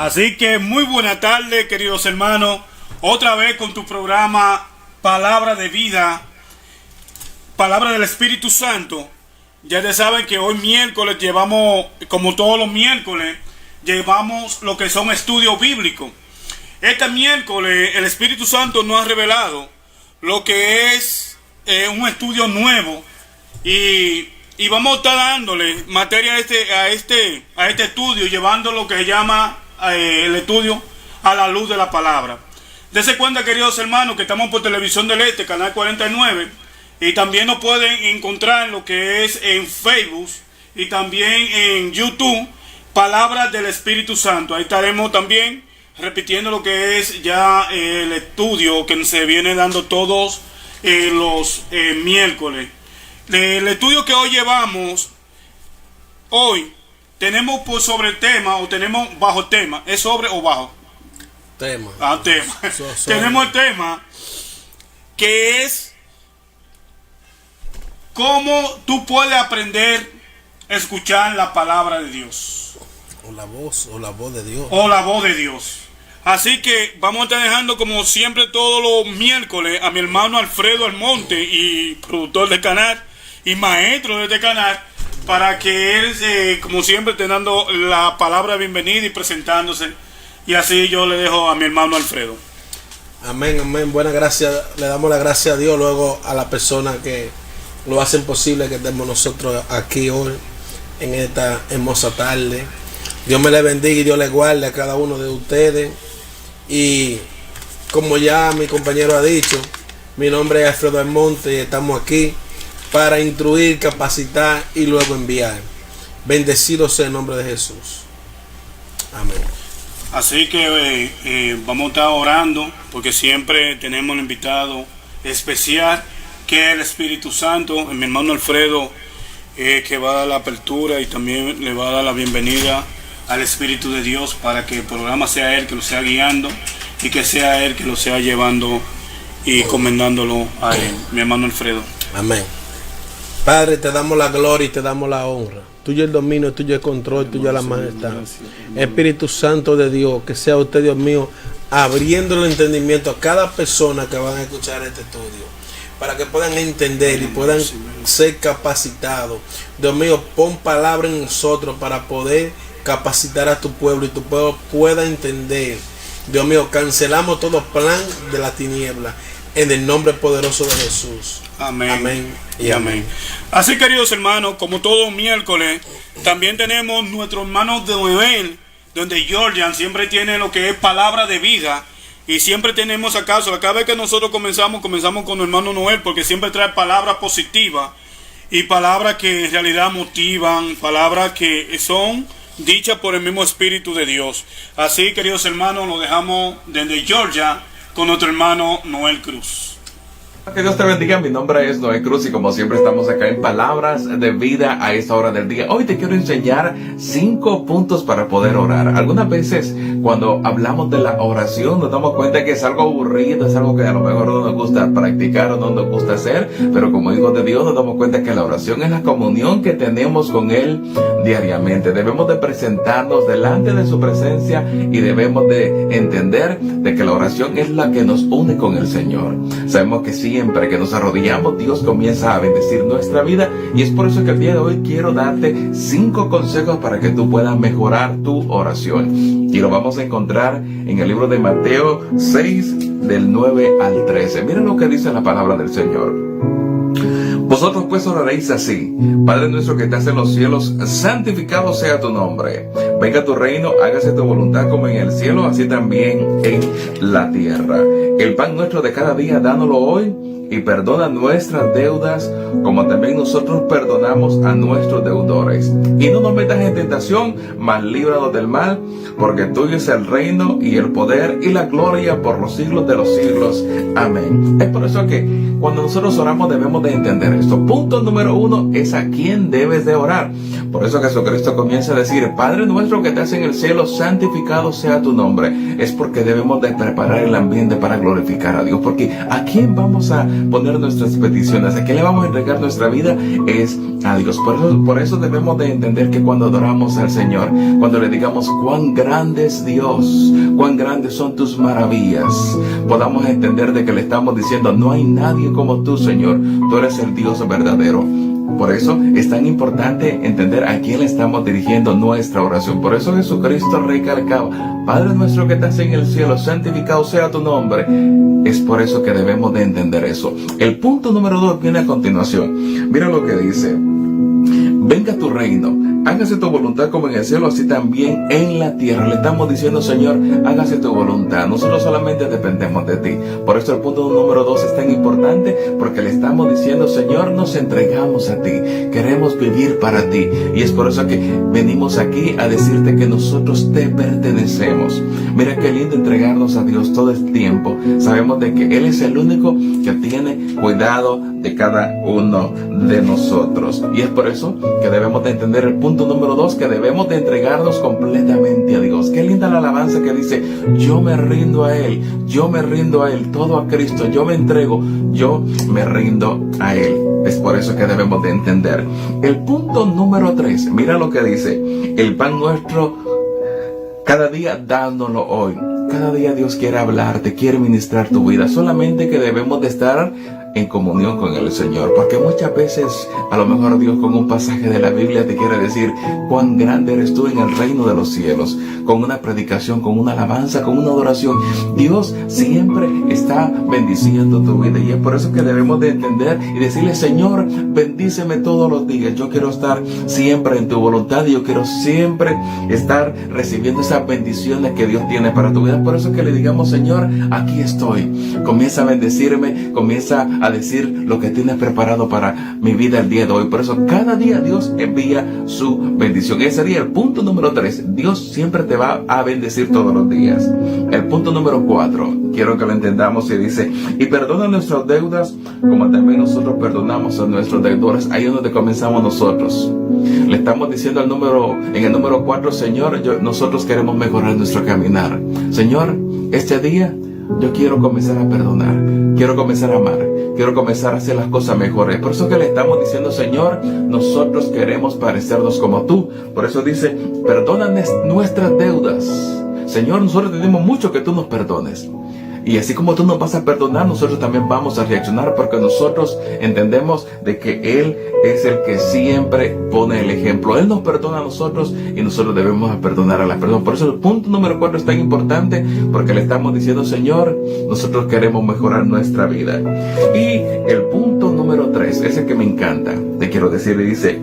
Así que muy buena tarde, queridos hermanos, otra vez con tu programa Palabra de Vida, Palabra del Espíritu Santo. Ya te saben que hoy miércoles llevamos, como todos los miércoles, llevamos lo que son estudios bíblicos. Este miércoles el Espíritu Santo nos ha revelado lo que es un estudio nuevo y vamos a estar dándole materia a este estudio, llevando lo que se llama el estudio a la luz de la palabra. Dense cuenta, queridos hermanos, que estamos por Televisión del Este, canal 49, y también nos pueden encontrar en lo que es en Facebook y también en YouTube, Palabras del Espíritu Santo. Ahí estaremos también repitiendo lo que es ya el estudio que se viene dando todos los miércoles. El estudio que hoy llevamos, hoy tenemos por sobre el tema, o tenemos bajo tema. ¿Es sobre o bajo? Tema. Tema. Tenemos el tema que es cómo tú puedes aprender a escuchar la palabra de Dios. O la voz de Dios. O la voz de Dios. Así que vamos a estar dejando, como siempre, todos los miércoles a mi hermano Alfredo Almonte, y productor del canal y maestro de este canal, para que él, como siempre, esté dando la palabra de bienvenida y presentándose. Y así yo le dejo a mi hermano Alfredo. Amén, amén. Buenas gracias. Le damos la gracia a Dios, luego a las personas que lo hacen posible que estemos nosotros aquí hoy, en esta hermosa tarde. Dios me le bendiga y Dios le guarde a cada uno de ustedes. Y como ya mi compañero ha dicho, mi nombre es Alfredo Almonte y estamos aquí para instruir, capacitar y luego enviar. Bendecido sea el nombre de Jesús. Amén. Así que vamos a estar orando, porque siempre tenemos un invitado especial, que es el Espíritu Santo, mi hermano Alfredo, que va a dar la apertura y también le va a dar la bienvenida al Espíritu de Dios, para que el programa sea Él que lo sea guiando y que sea Él que lo sea llevando y comendándolo a Él. Mi hermano Alfredo. Amén. Padre, te damos la gloria y te damos la honra. Tuyo el dominio, tuyo el control, tuyo la majestad. Espíritu Santo de Dios, que sea usted, Dios mío, abriendo el entendimiento a cada persona que van a escuchar este estudio, para que puedan entender y puedan ser capacitados. Dios mío, pon palabra en nosotros para poder capacitar a tu pueblo y tu pueblo pueda entender. Dios mío, cancelamos todo plan de la tiniebla en el nombre poderoso de Jesús. Amén. Amén y amén. Así, queridos hermanos, como todo miércoles, también tenemos nuestro hermano de Noel, donde Jordan siempre tiene lo que es palabra de vida. Y siempre tenemos acaso, cada vez que nosotros comenzamos con el hermano Noel, porque siempre trae palabras positivas y palabras que en realidad motivan, palabras que son dichas por el mismo Espíritu de Dios. Así, queridos hermanos, lo dejamos desde Georgia con nuestro hermano Noel Cruz. Que Dios te bendiga, mi nombre es Noel Cruz y como siempre estamos acá en Palabras de Vida a esta hora del día. Hoy te quiero enseñar 5 puntos para poder orar. Algunas veces cuando hablamos de la oración nos damos cuenta que es algo aburrido, es algo que a lo mejor no nos gusta practicar o no nos gusta hacer, pero como hijos de Dios nos damos cuenta que la oración es la comunión que tenemos con Él diariamente. Debemos de presentarnos delante de su presencia y debemos de entender de que la oración es la que nos une con el Señor. Sabemos que siempre que nos arrodillamos, Dios comienza a bendecir nuestra vida, y es por eso que el día de hoy quiero darte 5 consejos para que tú puedas mejorar tu oración. Y lo vamos a encontrar en el libro de Mateo 6, del 9 al 13. Miren lo que dice la palabra del Señor. Vosotros pues oraréis así: Padre nuestro que estás en los cielos, santificado sea tu nombre. Venga tu reino, hágase tu voluntad como en el cielo, así también en la tierra. El pan nuestro de cada día, dánoslo hoy, y perdona nuestras deudas, como también nosotros perdonamos a nuestros deudores. Y no nos metas en tentación, mas líbranos del mal, porque tuyo es el reino, y el poder, y la gloria por los siglos de los siglos. Amén. Es por eso que cuando nosotros oramos debemos de entender esto. Punto número 1 es a quién debes de orar. Por eso Jesucristo comienza a decir, Padre nuestro que estás en el cielo, santificado sea tu nombre. Es porque debemos de preparar el ambiente para glorificar a Dios. Porque ¿a quién vamos a poner nuestras peticiones? ¿A quién le vamos a entregar nuestra vida? Es a Dios. Por eso debemos de entender que cuando adoramos al Señor, cuando le digamos cuán grande es Dios, cuán grandes son tus maravillas, podamos entender de que le estamos diciendo, no hay nadie como tú, Señor. Tú eres el Dios verdadero. Por eso es tan importante entender a quién le estamos dirigiendo nuestra oración. Por eso Jesucristo recalcaba, Padre nuestro que estás en el cielo, santificado sea tu nombre. Es por eso que debemos de entender eso. El punto número 2 viene a continuación. Mira lo que dice. Venga tu reino, hágase tu voluntad como en el cielo, así también en la tierra. Le estamos diciendo, Señor, hágase tu voluntad. Nosotros solamente dependemos de ti. Por eso el punto número 2 es tan importante, porque le estamos diciendo, Señor, nos entregamos a ti. Queremos vivir para ti. Y es por eso que venimos aquí a decirte que nosotros te pertenecemos. Mira qué lindo entregarnos a Dios todo el tiempo. Sabemos de que Él es el único que tiene cuidado de cada uno de nosotros. Y es por eso que debemos de entender el punto número 2, que debemos de entregarnos completamente a Dios. Qué linda la alabanza que dice, yo me rindo a Él, yo me rindo a Él, todo a Cristo, yo me entrego, yo me rindo a Él. Es por eso que debemos de entender. El punto número 3, mira lo que dice, el pan nuestro cada día dándolo hoy. Cada día Dios quiere hablarte, quiere ministrar tu vida, solamente que debemos de estar en comunión con el Señor, porque muchas veces a lo mejor Dios con un pasaje de la Biblia te quiere decir cuán grande eres tú en el reino de los cielos, con una predicación, con una alabanza, con una adoración. Dios siempre está bendiciendo tu vida, y es por eso que debemos de entender y decirle, Señor, bendíceme todos los días. Yo quiero estar siempre en tu voluntad y yo quiero siempre estar recibiendo esas bendiciones que Dios tiene para tu vida. Por eso que le digamos, Señor, aquí estoy. Comienza a bendecirme, comienza a decir lo que tienes preparado para mi vida el día de hoy. Por eso cada día Dios envía su bendición. Ese día, el punto número 3, Dios siempre te va a bendecir todos los días. El punto número 4, quiero que lo entendamos, y dice, y perdona nuestras deudas como también nosotros perdonamos a nuestros deudores. Ahí es donde comenzamos nosotros. Le estamos diciendo en el número 4, Señor, nosotros queremos mejorar nuestro caminar. Señor, este día yo quiero comenzar a perdonar, quiero comenzar a amar, quiero comenzar a hacer las cosas mejores. Por eso que le estamos diciendo, Señor, nosotros queremos parecernos como tú. Por eso dice, perdona nuestras deudas. Señor, nosotros tenemos mucho que tú nos perdones. Y así como tú nos vas a perdonar, nosotros también vamos a reaccionar, porque nosotros entendemos de que Él es el que siempre pone el ejemplo. Él nos perdona a nosotros y nosotros debemos perdonar a las personas. Por eso el punto número 4 es tan importante, porque le estamos diciendo, Señor, nosotros queremos mejorar nuestra vida. Y el punto número 3, ese que me encanta, te quiero decir, le dice,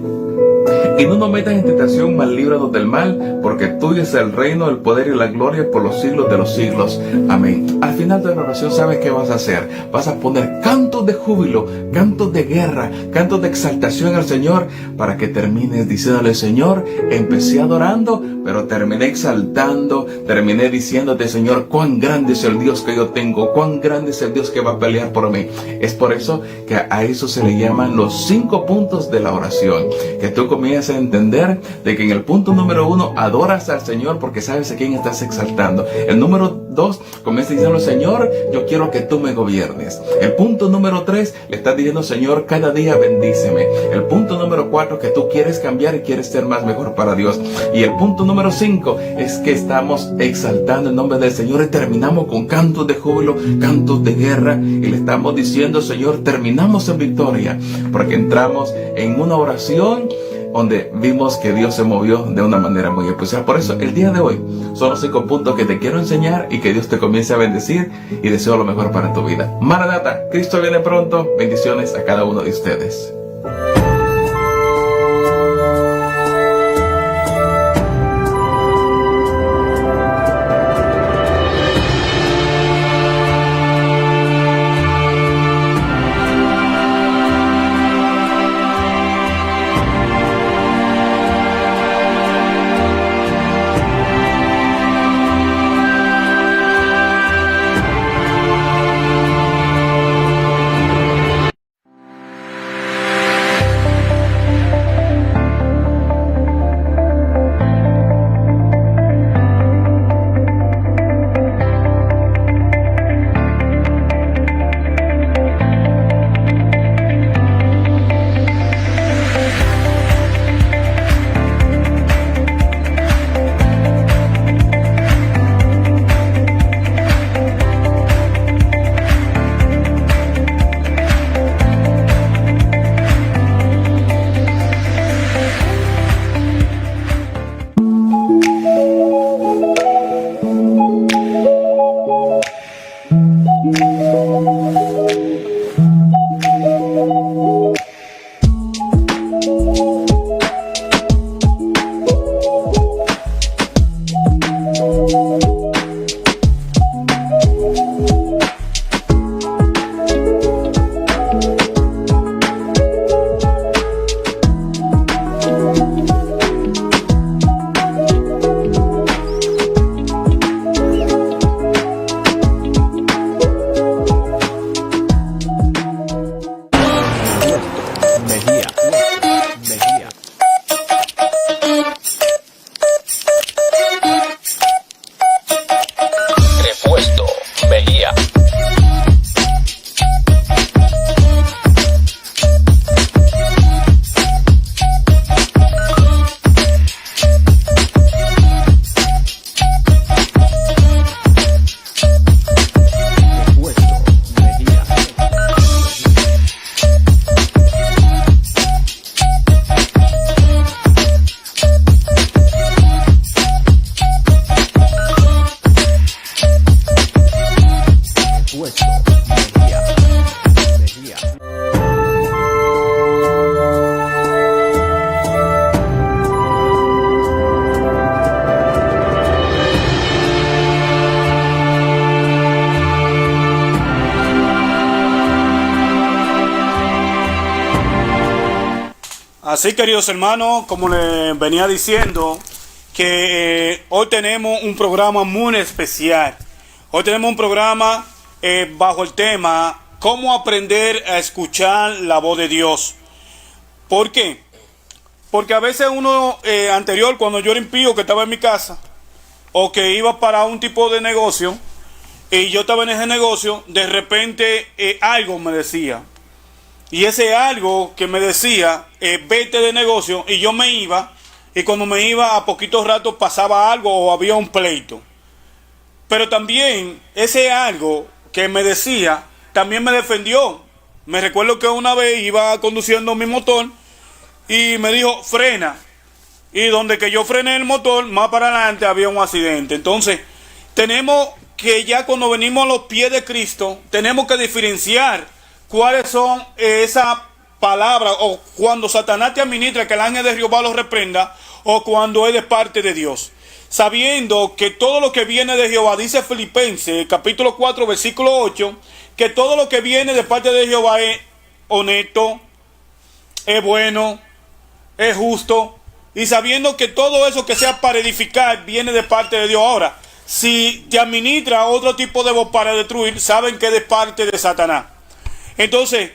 y no nos metas en tentación, mas líbranos del mal, porque tuyo es el reino, el poder y la gloria por los siglos de los siglos. Amén. Al final de la oración, ¿sabes qué vas a hacer? Vas a poner cantos de júbilo, cantos de guerra, cantos de exaltación al Señor, para que termines diciéndole, Señor, empecé adorando, pero terminé exaltando, terminé diciéndote, Señor, cuán grande es el Dios que yo tengo, cuán grande es el Dios que va a pelear por mí. Es por eso que a eso se le llaman los 5 puntos de la oración, que tú comienzas a entender de que en el punto número 1 adoras al Señor porque sabes a quién estás exaltando. El número 2 comienza diciendo, Señor, yo quiero que tú me gobiernes. El punto número 3 le estás diciendo, Señor, cada día bendíceme. El punto número 4, que tú quieres cambiar y quieres ser más mejor para Dios. Y el punto número 5 es que estamos exaltando el nombre del Señor, y terminamos con cantos de júbilo, cantos de guerra, y le estamos diciendo, Señor, terminamos en victoria, porque entramos en una oración donde vimos que Dios se movió de una manera muy especial. Por eso el día de hoy son los 5 puntos que te quiero enseñar, y que Dios te comience a bendecir, y deseo lo mejor para tu vida. Maranata, Cristo viene pronto. Bendiciones a cada uno de ustedes. Así, queridos hermanos, como les venía diciendo, que hoy tenemos un programa muy especial. Hoy tenemos un programa bajo el tema cómo aprender a escuchar la voz de Dios. ¿Por qué? Porque a veces uno anterior, cuando yo era impío, que estaba en mi casa, o que iba para un tipo de negocio, y yo estaba en ese negocio, de repente algo me decía. Y ese algo que me decía, vete de negocio, y yo me iba, y cuando me iba a poquitos ratos pasaba algo o había un pleito. Pero también ese algo que me decía, también me defendió. Me recuerdo que una vez iba conduciendo mi motor y me dijo, frena. Y donde que yo frené el motor, más para adelante había un accidente. Entonces, tenemos que ya cuando venimos a los pies de Cristo, tenemos que diferenciar cuáles son esas palabras, o cuando Satanás te administra que el ángel de Jehová los reprenda, o cuando es de parte de Dios. Sabiendo que todo lo que viene de Jehová, dice Filipenses capítulo 4 versículo 8, que todo lo que viene de parte de Jehová es honesto, es bueno, es justo, y sabiendo que todo eso que sea para edificar viene de parte de Dios. Ahora, si te administra otro tipo de voz para destruir, saben que es de parte de Satanás. Entonces,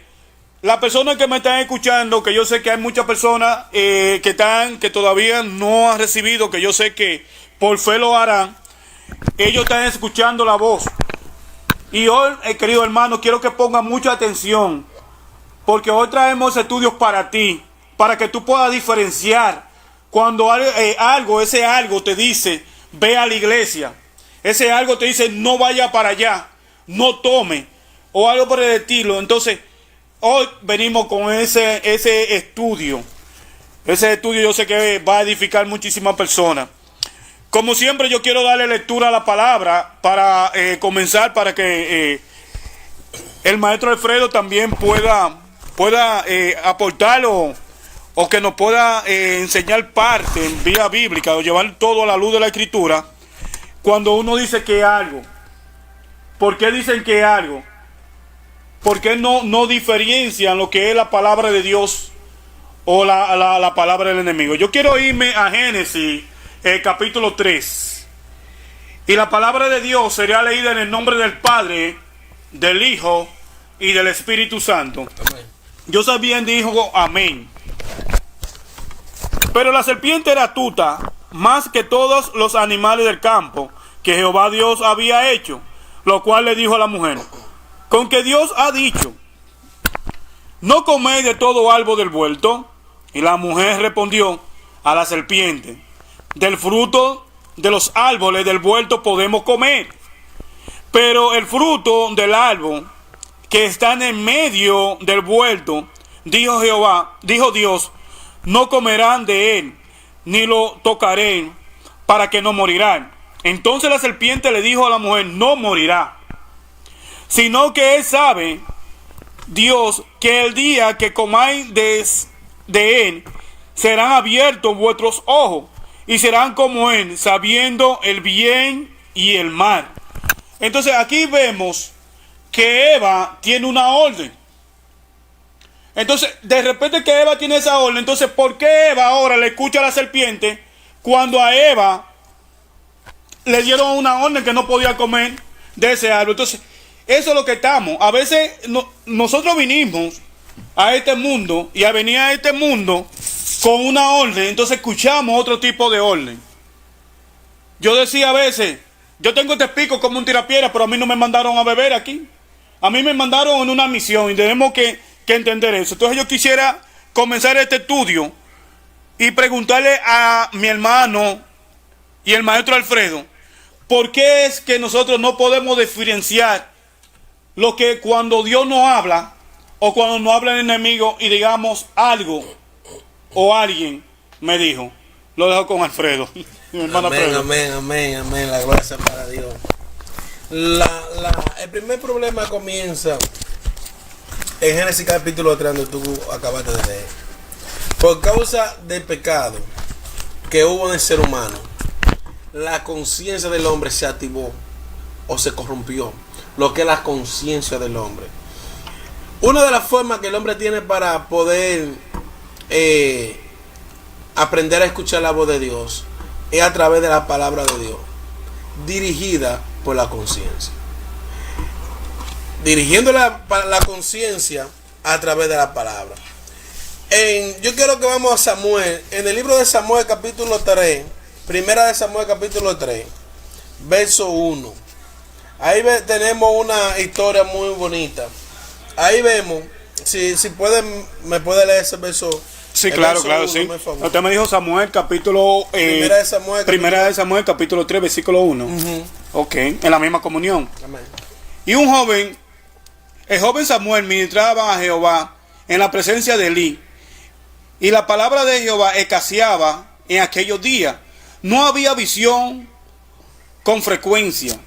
las personas que me están escuchando, que yo sé que hay muchas personas que todavía no han recibido, que yo sé que por fe lo harán, ellos están escuchando la voz. Y hoy, querido hermano, quiero que pongan mucha atención, porque hoy traemos estudios para ti, para que tú puedas diferenciar cuando ese algo te dice, ve a la iglesia. Ese algo te dice, no vaya para allá, no tome, o algo por el estilo. Entonces, hoy venimos con ese estudio. Ese estudio yo sé que va a edificar muchísimas personas. Como siempre, yo quiero darle lectura a la palabra para comenzar, para que el maestro Alfredo también pueda aportar o que nos pueda enseñar parte en vía bíblica, o llevar todo a la luz de la Escritura. Cuando uno dice que algo, ¿por qué dicen que algo? ¿Por qué no diferencian lo que es la palabra de Dios o la palabra del enemigo? Yo quiero irme a Génesis capítulo 3. Y la palabra de Dios será leída en el nombre del Padre, del Hijo y del Espíritu Santo. Amén. Yo también dijo amén. Pero la serpiente era astuta más que todos los animales del campo que Jehová Dios había hecho, lo cual le dijo a la mujer, con que Dios ha dicho, no coméis de todo árbol del huerto. Y la mujer respondió a la serpiente, del fruto de los árboles del huerto podemos comer, pero el fruto del árbol que está en el medio del huerto, dijo Dios, no comerán de él, ni lo tocarán, para que no morirán. Entonces la serpiente le dijo a la mujer, no morirá, sino que él sabe, Dios, que el día que comáis de él, serán abiertos vuestros ojos, y serán como él, sabiendo el bien y el mal. Entonces aquí vemos que Eva tiene una orden. Entonces, de repente que Eva tiene esa orden, entonces, ¿por qué Eva ahora le escucha a la serpiente cuando a Eva le dieron una orden que no podía comer de ese árbol? Entonces, eso es lo que estamos. A veces nosotros vinimos a este mundo y a venir a este mundo con una orden, entonces escuchamos otro tipo de orden. Yo decía a veces, yo tengo este pico como un tirapiedra, pero a mí no me mandaron a beber aquí. A mí me mandaron en una misión y tenemos que entender eso. Entonces yo quisiera comenzar este estudio y preguntarle a mi hermano y el maestro Alfredo, ¿por qué es que nosotros no podemos diferenciar lo que cuando Dios nos habla o cuando nos habla el enemigo y digamos algo o alguien me dijo? Lo dejo con Alfredo. Mi hermano amén, Alfredo. amén, amén, amén. La gracia para Dios. El primer problema comienza en Génesis capítulo 3, donde tú acabaste de leer. Por causa del pecado que hubo en el ser humano, la conciencia del hombre se activó o se corrompió. Lo que es la conciencia del hombre. Una de las formas que el hombre tiene para poder aprender a escuchar la voz de Dios es a través de la palabra de Dios, dirigida por la conciencia. Dirigiendo la conciencia a través de la palabra. Yo quiero que vamos a Samuel, en el libro de Samuel capítulo 3, primera de Samuel capítulo 3, verso 1. Ahí tenemos una historia muy bonita. Ahí vemos, si pueden, me puede leer ese verso. Sí, claro, claro, 1, sí. Usted me dijo Samuel capítulo... primera de Samuel capítulo 3, versículo 1. Ok, en la misma comunión. Amén. Y el joven Samuel ministraba a Jehová en la presencia de Elí. Y la palabra de Jehová escaseaba en aquellos días. No había visión con frecuencia.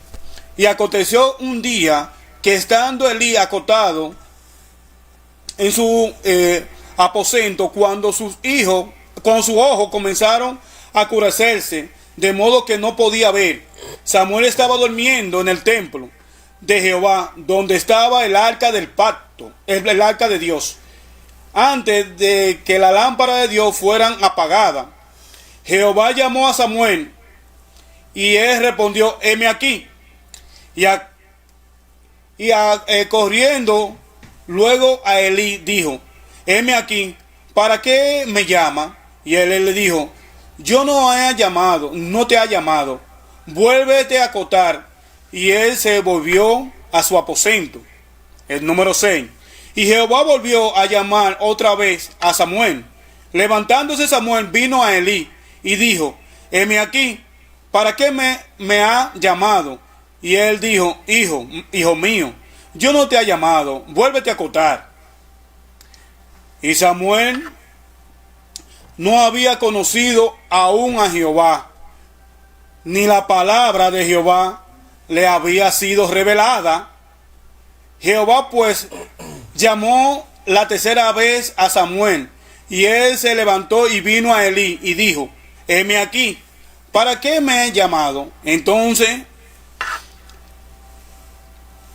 Y aconteció un día que estando Elí acostado en su aposento, cuando sus ojos comenzaron a oscurecerse, de modo que no podía ver. Samuel estaba durmiendo en el templo de Jehová, donde estaba el arca del pacto, el arca de Dios, antes de que la lámpara de Dios fueran apagada. Jehová llamó a Samuel, y él respondió: heme aquí. Corriendo luego a Elí dijo: heme aquí, ¿para qué me llama? Y él le dijo: yo no te he llamado, vuélvete a acostar. Y él se volvió a su aposento. El número 6. Y Jehová volvió a llamar otra vez a Samuel. Levantándose Samuel vino a Elí y dijo: heme aquí, ¿para qué me ha llamado? Y él dijo: hijo mío, yo no te he llamado, vuélvete a acostar. Y Samuel no había conocido aún a Jehová, ni la palabra de Jehová le había sido revelada. Jehová pues llamó la tercera vez a Samuel, y él se levantó y vino a Elí y dijo: heme aquí, ¿para qué me he llamado? Entonces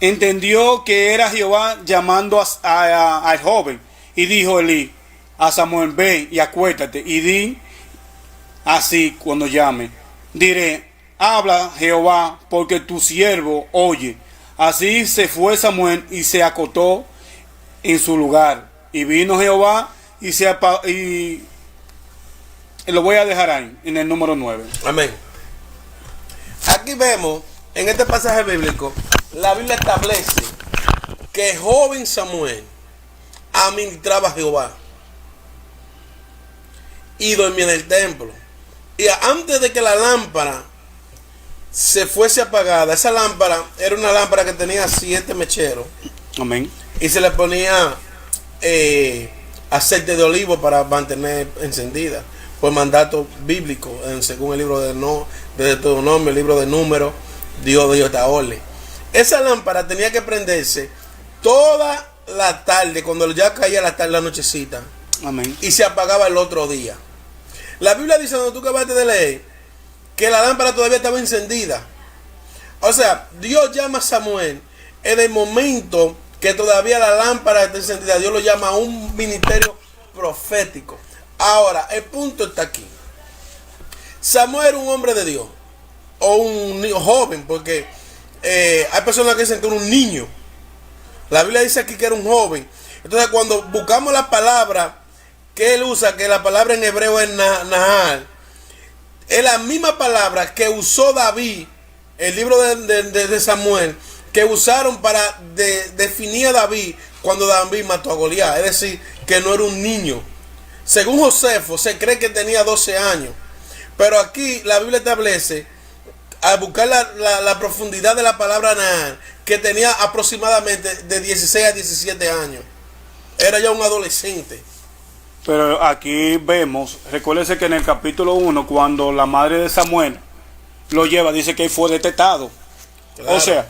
entendió que era Jehová llamando al joven, y dijo Elí a Samuel: ve y acuéstate, y di así cuando llame, diré: habla Jehová, porque tu siervo oye. Así se fue Samuel y se acostó en su lugar. Y vino Jehová y lo voy a dejar ahí, en el número 9. Amén. Aquí vemos, en este pasaje bíblico, la Biblia establece que el joven Samuel administraba a Jehová y dormía en el templo. Y antes de que la lámpara se fuese apagada, esa lámpara era una lámpara que tenía 7 mecheros. Amén. Y se le ponía aceite de olivo para mantener encendida, por mandato bíblico, según el libro de Deuteronomio, el libro de Números, Dios dio esta orden. Esa lámpara tenía que prenderse toda la tarde, cuando ya caía la tarde, la nochecita. Amén. Y se apagaba el otro día. La Biblia dice, donde tú acabaste de leer, que la lámpara todavía estaba encendida. O sea, Dios llama a Samuel en el momento que todavía la lámpara está encendida. Dios lo llama a un ministerio profético. Ahora, el punto está aquí. Samuel era un hombre de Dios, o un niño joven, porque hay personas que dicen que era un niño. La Biblia dice aquí que era un joven. Entonces, cuando buscamos la palabra que él usa, que la palabra en hebreo es Nahal, es la misma palabra que usó David, el libro de Samuel, que usaron para definir a David cuando David mató a Goliat. Es decir, que no era un niño. Según Josefo, se cree que tenía 12 años. Pero aquí la Biblia establece, al buscar la profundidad de la palabra Nahal, que tenía aproximadamente de 16 a 17 años. Era ya un adolescente. Pero aquí vemos, recuérdese que en el capítulo 1, cuando la madre de Samuel lo lleva, dice que fue detestado. Claro. O sea,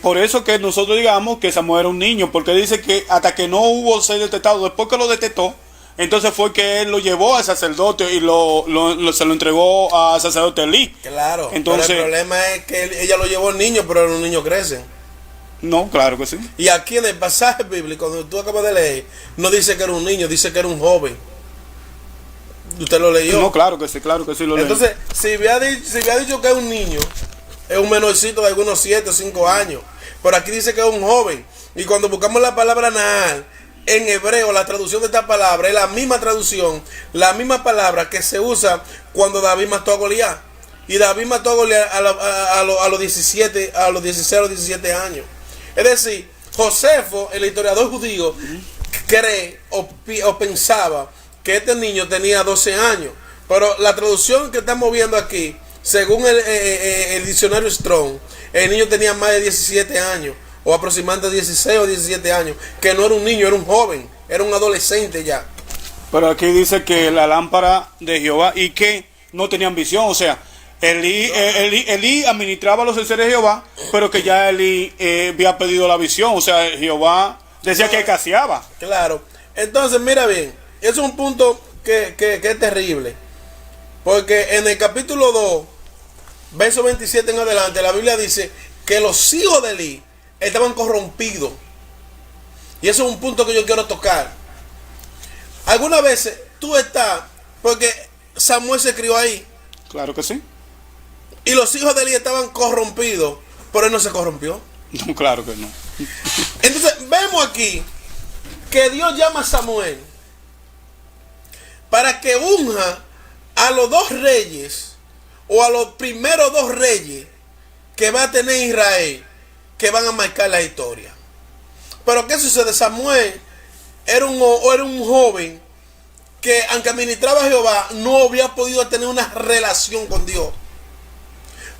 por eso que nosotros digamos que Samuel era un niño, porque dice que hasta que no hubo ser detestado, después que lo detestó, entonces fue que él lo llevó al sacerdote y se lo entregó al sacerdote Elí. Claro, entonces, pero el problema es que ella lo llevó al niño, pero los niños crecen. No, claro que sí. Y aquí en el pasaje bíblico, donde tú acabas de leer, no dice que era un niño, dice que era un joven. Usted lo leyó. No, claro que sí lo leí. Entonces, si había dicho que es un niño, es un menorcito de algunos 7 o 5 años. Pero aquí dice que es un joven. Y cuando buscamos la palabra Naal, en hebreo, la traducción de esta palabra es la misma traducción, la misma palabra que se usa cuando David mató a Goliat. Y David mató a Goliat a los 16 o 17 años. Es decir, Josefo, el historiador judío, cree o pensaba que este niño tenía 12 años. Pero la traducción que estamos viendo aquí, según el diccionario Strong, el niño tenía más de 17 años, o aproximadamente 16 o 17 años, que no era un niño, era un joven, era un adolescente ya. Pero aquí dice que la lámpara de Jehová y que no tenían visión, o sea, Elí administraba los enseres de Jehová, pero que ya Elí había pedido la visión, o sea, Jehová decía que escaseaba. Claro, entonces mira bien, es un punto que es terrible, porque en el capítulo 2, verso 27 en adelante, la Biblia dice que los hijos de Elí estaban corrompidos. Y eso es un punto que yo quiero tocar. Algunas veces tú estás, porque Samuel se crió ahí. Claro que sí. Y los hijos de Elí estaban corrompidos, pero él no se corrompió. No, claro que no. Entonces vemos aquí que Dios llama a Samuel para que unja a los 2 reyes, o a los primeros 2 reyes que va a tener Israel, que van a marcar la historia. Pero ¿qué sucede? Samuel era un joven que, aunque administraba a Jehová, no había podido tener una relación con Dios.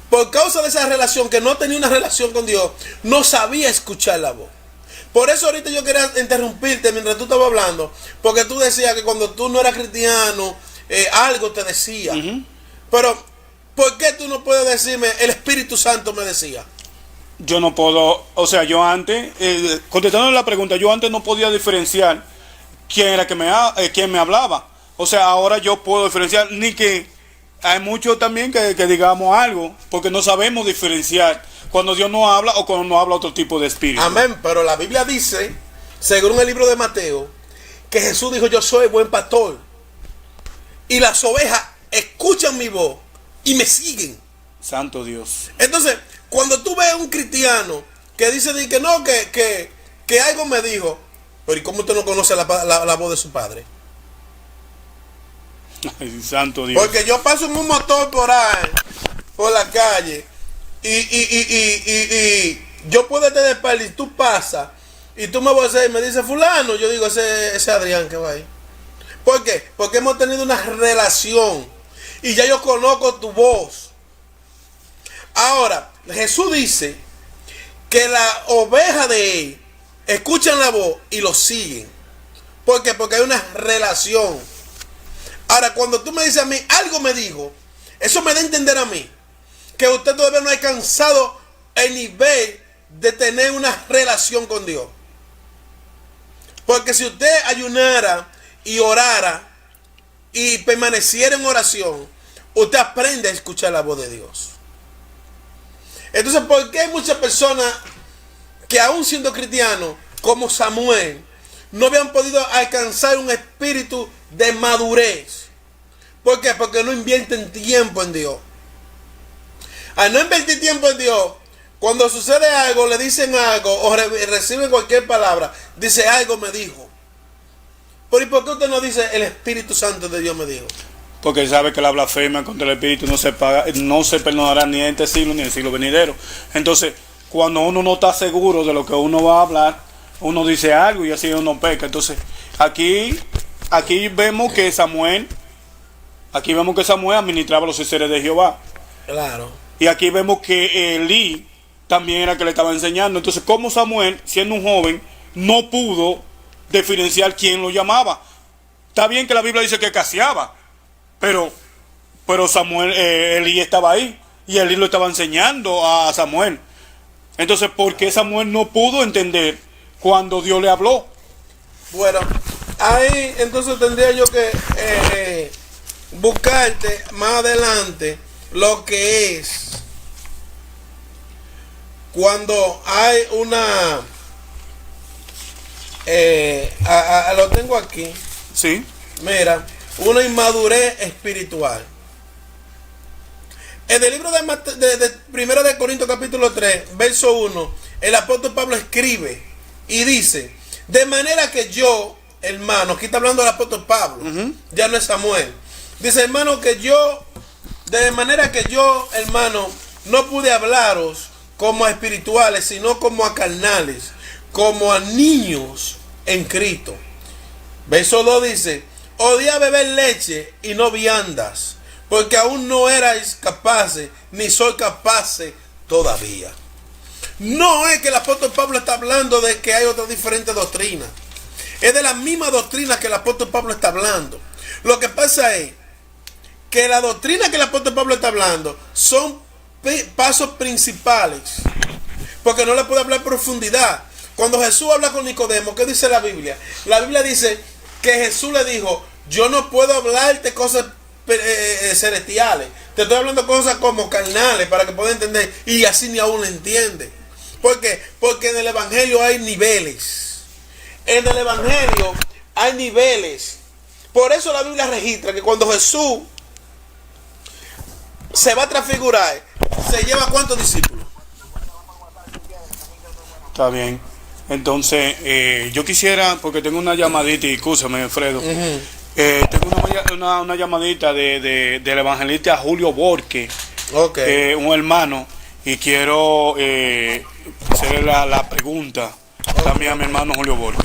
Por causa de esa relación, que no tenía una relación con Dios, no sabía escuchar la voz. Por eso ahorita yo quería interrumpirte mientras tú estabas hablando, porque tú decías que cuando tú no eras cristiano, algo te decía. Pero ¿por qué tú no puedes decirme, el Espíritu Santo me decía? Yo no puedo, o sea, yo antes, contestando la pregunta, yo antes no podía diferenciar quién era quién me hablaba. O sea, ahora yo puedo diferenciar, ni que hay muchos también que digamos algo, porque no sabemos diferenciar cuando Dios no habla o cuando no habla otro tipo de espíritu. Amén, pero la Biblia dice, según el libro de Mateo, que Jesús dijo, yo soy buen pastor, y las ovejas escuchan mi voz y me siguen. Santo Dios. Entonces, cuando tú ves a un cristiano que dice que no, que algo me dijo, pero ¿y cómo usted no conoce la voz de su padre? Ay, santo Dios. Porque yo paso en un motor por ahí, por la calle, y yo puedo estar de espalda y tú pasas, y tú me vas a hacer y me dices fulano, yo digo ese Adrián que va ahí. ¿Por qué? Porque hemos tenido una relación y ya yo conozco tu voz. Ahora, Jesús dice que la oveja de él escuchan la voz y lo siguen. ¿Por qué? Porque hay una relación. Ahora, cuando tú me dices a mí, algo me dijo, eso me da a entender a mí que usted todavía no ha alcanzado el nivel de tener una relación con Dios. Porque si usted ayunara y orara y permaneciera en oración, usted aprende a escuchar la voz de Dios. Entonces, ¿por qué hay muchas personas que aún siendo cristianos, como Samuel, no habían podido alcanzar un espíritu de madurez? ¿Por qué? Porque no invierten tiempo en Dios. Al no invertir tiempo en Dios, cuando sucede algo, le dicen algo o reciben cualquier palabra, dice algo me dijo. Pero ¿y por qué usted no dice el Espíritu Santo de Dios me dijo? Porque él sabe que la blasfemia contra el Espíritu no se perdonará ni en este siglo ni en el siglo venidero. Entonces, cuando uno no está seguro de lo que uno va a hablar, uno dice algo y así uno peca. Entonces, aquí vemos que Samuel administraba los enseres de Jehová. Claro. Y aquí vemos que Elí también era el que le estaba enseñando. Entonces, ¿cómo Samuel, siendo un joven, no pudo diferenciar quién lo llamaba? Está bien que la Biblia dice que escaseaba, pero Samuel, Elí estaba ahí y Elí lo estaba enseñando a Samuel. Entonces, ¿por qué Samuel no pudo entender cuando Dios le habló? Bueno, ahí entonces tendría yo que buscarte más adelante lo que es cuando hay una lo tengo aquí. Sí. Mira, una inmadurez espiritual. En el libro de 1 de Corintios capítulo 3, verso 1, el apóstol Pablo escribe y dice, de manera que yo, hermano, aquí está hablando el apóstol Pablo, ya no es Samuel. Dice, hermano, de manera que yo, hermano, no pude hablaros como a espirituales, sino como a carnales, como a niños en Cristo. Verso 2 dice, odié beber leche y no viandas, porque aún no erais capaces, ni soy capaces todavía. No es que el apóstol Pablo está hablando de que hay otra diferente doctrina. Es de la misma doctrina que el apóstol Pablo está hablando. Lo que pasa es que la doctrina que el apóstol Pablo está hablando son pasos principales, porque no le puede hablar profundidad. Cuando Jesús habla con Nicodemo, ¿qué dice la Biblia? La Biblia dice que Jesús le dijo, yo no puedo hablarte cosas celestiales, te estoy hablando cosas como carnales para que puedas entender, y así ni aún lo entiende. ¿Por qué? Porque en el evangelio hay niveles. En el evangelio hay niveles. Por eso la Biblia registra que cuando Jesús se va a transfigurar, se lleva ¿cuántos discípulos? Está bien. Entonces, yo quisiera, porque tengo una llamadita, y escúchame, Alfredo. Tengo una llamadita del evangelista Julio Borque, un hermano, y quiero hacerle la pregunta también a mi hermano Julio Borque.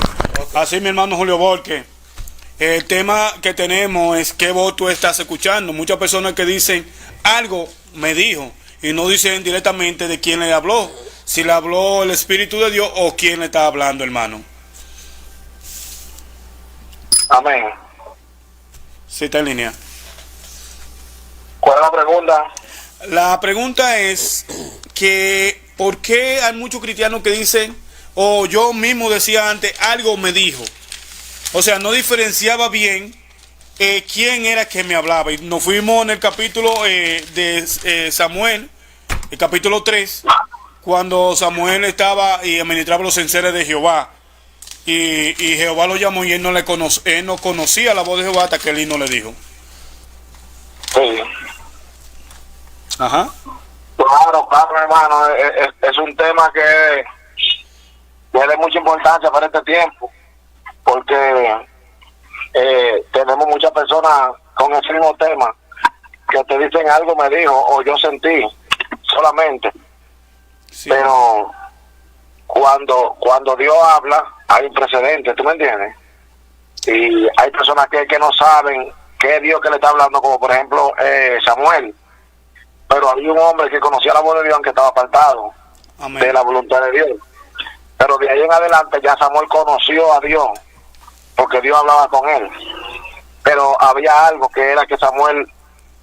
Así, mi hermano Julio Borque, el tema que tenemos es qué voz tú estás escuchando. Muchas personas que dicen algo me dijo y no dicen directamente de quién le habló, si le habló el Espíritu de Dios o quién le está hablando, hermano. Amén. Sí, está en línea. ¿Cuál es la pregunta? La pregunta es que ¿por qué hay muchos cristianos que dicen, o yo mismo decía antes, algo me dijo? O sea, no diferenciaba bien quién era que me hablaba. Y nos fuimos en el capítulo de Samuel, el capítulo 3, cuando Samuel estaba y administraba los enseres de Jehová. Y Jehová lo llamó y él no conocía la voz de Jehová hasta que él no le dijo. Sí. Ajá. Claro, hermano, es un tema que tiene mucha importancia para este tiempo, porque tenemos muchas personas con ese mismo tema que te dicen algo me dijo o yo sentí solamente. Sí. Pero cuando Dios habla hay un precedente, ¿tú me entiendes? Y hay personas que no saben qué es Dios que le está hablando, como por ejemplo Samuel. Pero había un hombre que conocía la voz de Dios aunque estaba apartado. Amén. De la voluntad de Dios. Pero de ahí en adelante ya Samuel conoció a Dios, porque Dios hablaba con él. Pero había algo que era que Samuel,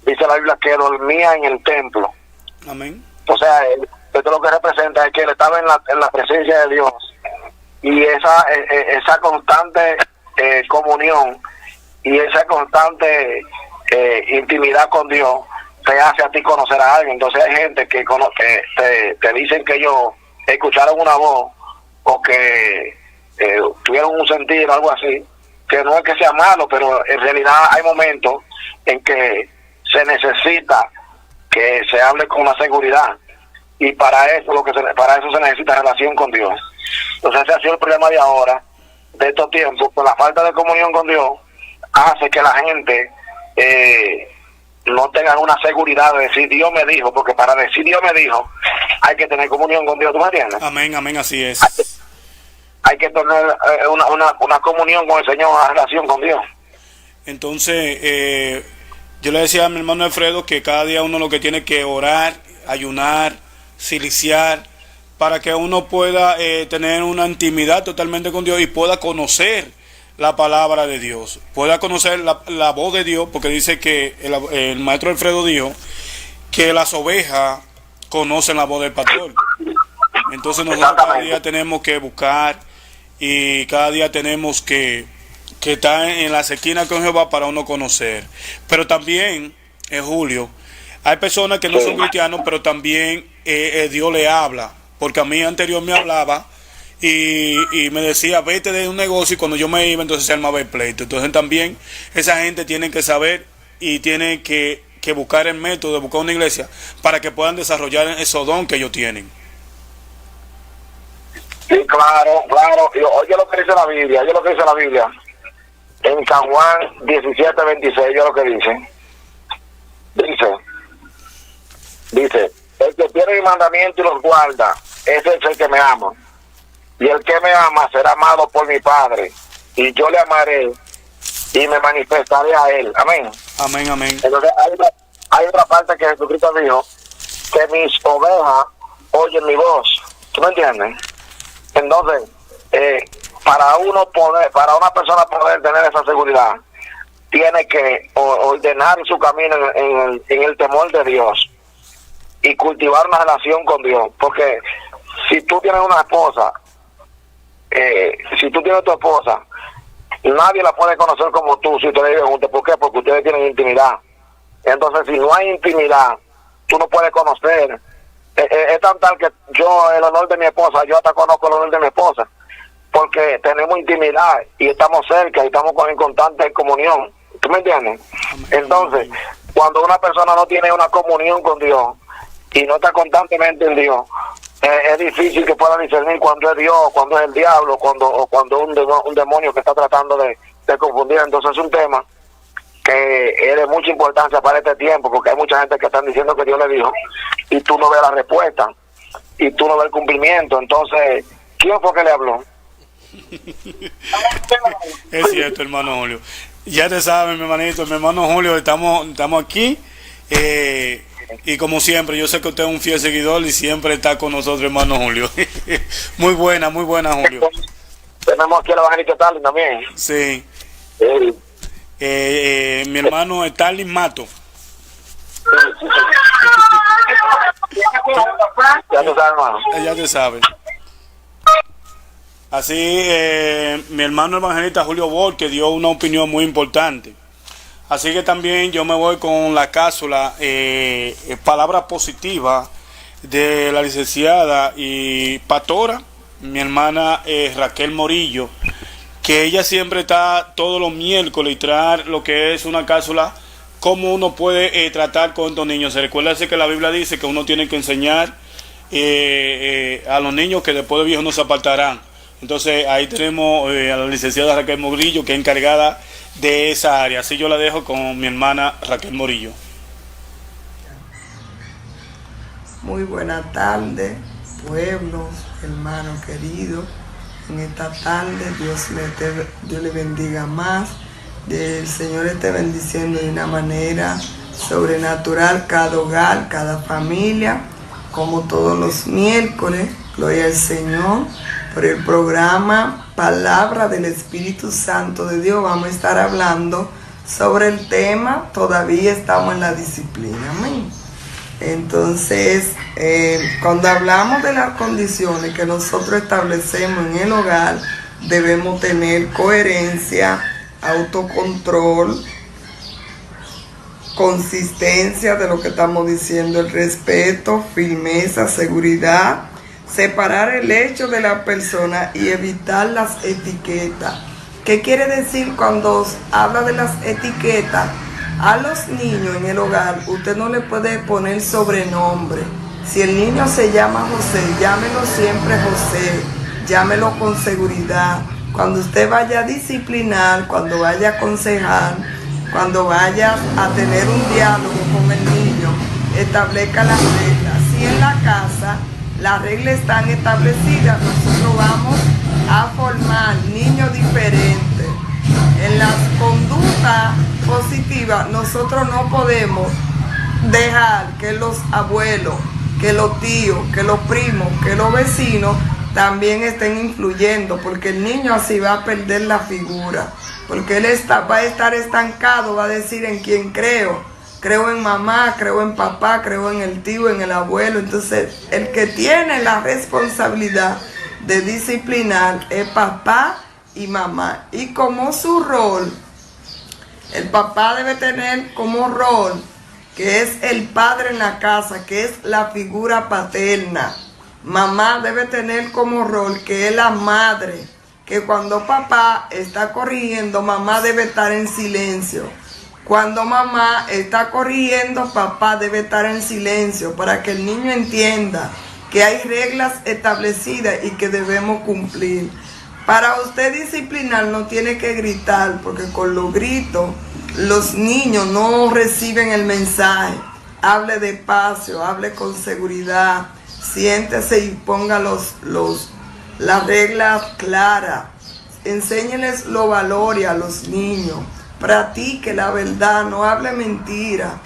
dice la Biblia, que dormía en el templo. Amén. O sea, esto lo que representa es que él estaba en la presencia de Dios. Y esa constante comunión y esa constante intimidad con Dios te hace a ti conocer a alguien. Entonces hay gente que te dicen que ellos escucharon una voz o que tuvieron un sentir o algo así, que no es que sea malo, pero en realidad hay momentos en que se necesita que se hable con una seguridad, y para eso se necesita relación con Dios. Entonces ese ha sido el problema de ahora, de estos tiempos, pues la falta de comunión con Dios hace que la gente no tengan una seguridad de decir Dios me dijo, porque para decir Dios me dijo hay que tener comunión con Dios, ¿tú me entiendes? Amén, amén, así es. Hay que tener una comunión con el Señor, una relación con Dios. Entonces, yo le decía a mi hermano Alfredo que cada día uno lo que tiene que orar, ayunar, siliciar, para que uno pueda tener una intimidad totalmente con Dios y pueda conocer la palabra de Dios, pueda conocer la voz de Dios, porque dice que el maestro Alfredo dijo que las ovejas conocen la voz del pastor. Entonces nosotros cada día tenemos que buscar y cada día tenemos que estar en las esquinas con Jehová para uno conocer. Pero también, Julio, hay personas que no son cristianos, pero también Dios le habla, porque a mí anterior me hablaba y me decía, vete de un negocio, y cuando yo me iba, entonces se armaba el pleito. Entonces también esa gente tiene que saber y tiene que buscar el método de buscar una iglesia para que puedan desarrollar esos don que ellos tienen. Sí, claro. Oye lo que dice la Biblia, en San Juan 17:26, oye lo que dice, el que tiene mi mandamiento y los guarda, ese es el que me ama, y el que me ama será amado por mi Padre, y yo le amaré y me manifestaré a él. Amén. Amén. Entonces hay otra parte que Jesucristo dijo, que mis ovejas oyen mi voz. ¿Tú me entiendes? Entonces, para una persona poder tener esa seguridad, tiene que ordenar su camino en el temor de Dios y cultivar una relación con Dios. Porque si tú tienes una esposa, si tú tienes tu esposa, nadie la puede conocer como tú si ustedes viven juntos. ¿Por qué? Porque ustedes tienen intimidad. Entonces, si no hay intimidad, tú no puedes conocer. Es tan tal que yo, el honor de mi esposa, yo hasta conozco el honor de mi esposa, porque tenemos intimidad y estamos cerca y estamos en constante comunión. ¿Tú me entiendes? Entonces, cuando una persona no tiene una comunión con Dios y no está constantemente en Dios, es difícil que pueda discernir cuando es Dios, cuando es el diablo, o cuando es un demonio que está tratando de confundir. Entonces es un tema que es de mucha importancia para este tiempo, porque hay mucha gente que están diciendo que Dios le dijo y tú no ves la respuesta y tú no ves el cumplimiento. Entonces, ¿quién fue que le habló? Es cierto, hermano Julio. Ya te sabes, mi hermano Julio, estamos aquí, y como siempre, yo sé que usted es un fiel seguidor y siempre está con nosotros, hermano Julio. Muy buena, Julio. Tenemos aquí a la evangelista Stalin también. Sí. Sí. Mi hermano Stalin Mato. Ya tú sabes, hermano. Ya te sabes. Así, mi hermano evangelista Julio Bor, que dio una opinión muy importante. Así que también yo me voy con la cápsula, palabra positiva de la licenciada y pastora, mi hermana Raquel Morillo, que ella siempre está todos los miércoles y trae lo que es una cápsula, cómo uno puede tratar con estos niños. Se recuerda que la Biblia dice que uno tiene que enseñar a los niños que después de viejos no se apartarán. Entonces ahí tenemos a la licenciada Raquel Morillo, que es encargada de esa área. Así yo la dejo con mi hermana Raquel Morillo. Muy buena tarde, pueblos, hermanos queridos. En esta tarde Dios le bendiga más. El Señor esté bendiciendo de una manera sobrenatural cada hogar, cada familia, como todos los miércoles. Gloria al Señor. Por el programa Palabra del Espíritu Santo de Dios vamos a estar hablando sobre el tema, todavía estamos en la disciplina. Amén. Entonces, cuando hablamos de las condiciones que nosotros establecemos en el hogar, debemos tener coherencia, autocontrol, consistencia de lo que estamos diciendo, el respeto, firmeza, seguridad, separar el hecho de la persona y evitar las etiquetas. ¿Qué quiere decir cuando habla de las etiquetas? A los niños en el hogar usted no le puede poner sobrenombre. Si el niño se llama José, llámelo siempre José, llámelo con seguridad. Cuando usted vaya a disciplinar, cuando vaya a aconsejar, cuando vaya a tener un diálogo con el niño, establezca las reglas. Si en la casa las reglas están establecidas, nosotros vamos a formar niños diferentes. En las conductas positivas, nosotros no podemos dejar que los abuelos, que los tíos, que los primos, que los vecinos también estén influyendo, porque el niño así va a perder la figura, porque él va a estar estancado, va a decir en quién creo. Creo en mamá, creo en papá, creo en el tío, en el abuelo. Entonces, el que tiene la responsabilidad de disciplinar es papá y mamá. Y como su rol, el papá debe tener como rol, que es el padre en la casa, que es la figura paterna. Mamá debe tener como rol que es la madre, que cuando papá está corrigiendo, mamá debe estar en silencio. Cuando mamá está corrigiendo, papá debe estar en silencio para que el niño entienda que hay reglas establecidas y que debemos cumplir. Para usted disciplinar no tiene que gritar, porque con los gritos los niños no reciben el mensaje. Hable despacio, hable con seguridad, siéntese y ponga las reglas claras. Enséñeles los valores a los niños. Practique la verdad, no hable mentira,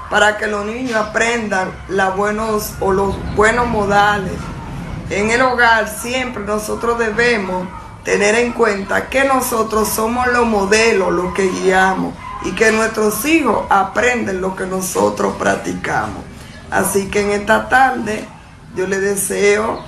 para que los niños aprendan los buenos modales. En el hogar siempre nosotros debemos tener en cuenta que nosotros somos los modelos, los que guiamos, y que nuestros hijos aprenden lo que nosotros practicamos. Así que en esta tarde yo les deseo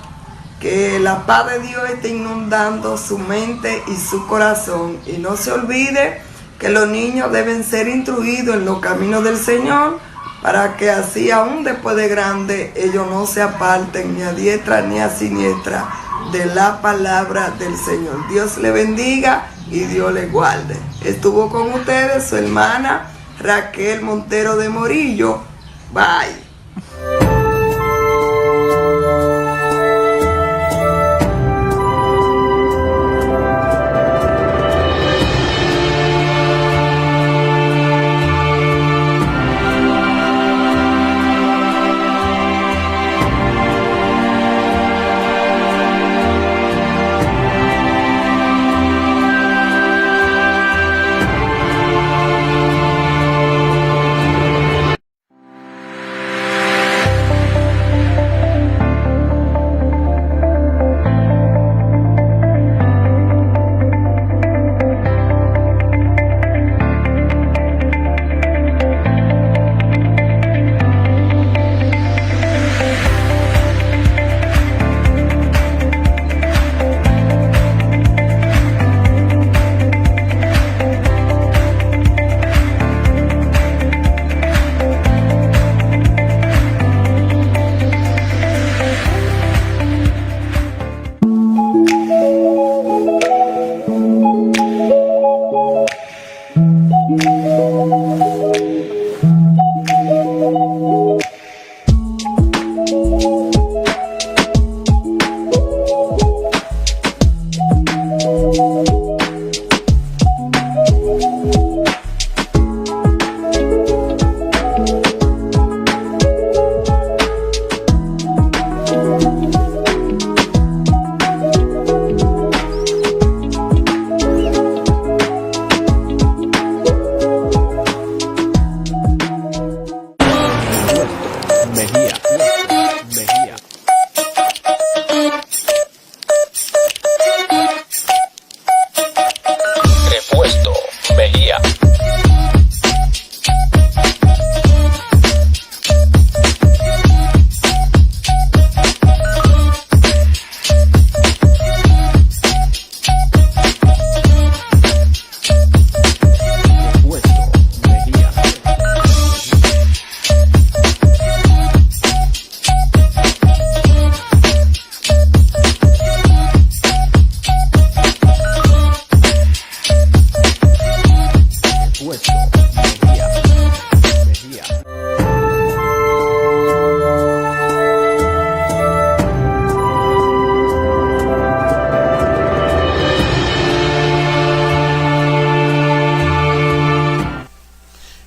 que la paz de Dios esté inundando su mente y su corazón. Y no se olvide que los niños deben ser instruidos en los caminos del Señor, para que así, aún después de grande, ellos no se aparten ni a diestra ni a siniestra de la palabra del Señor. Dios le bendiga y Dios le guarde. Estuvo con ustedes su hermana Raquel Montero de Morillo. Bye.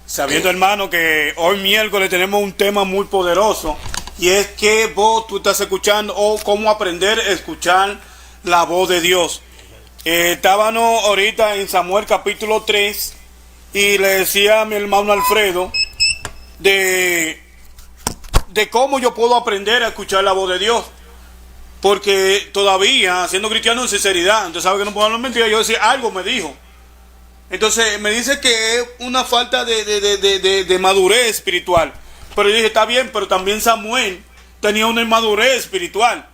Sabiendo, hermano, que hoy miércoles tenemos un tema muy poderoso, y es qué voz tú estás escuchando o cómo aprender a escuchar la voz de Dios. Estábamos ahorita en Samuel capítulo 3 y le decía a mi hermano Alfredo de cómo yo puedo aprender a escuchar la voz de Dios, porque todavía siendo cristiano en sinceridad, entonces sabe que no puedo hablar mentira. Yo decía, algo me dijo. Entonces me dice que es una falta de madurez espiritual. Pero yo dije, está bien, pero también Samuel tenía una inmadurez espiritual.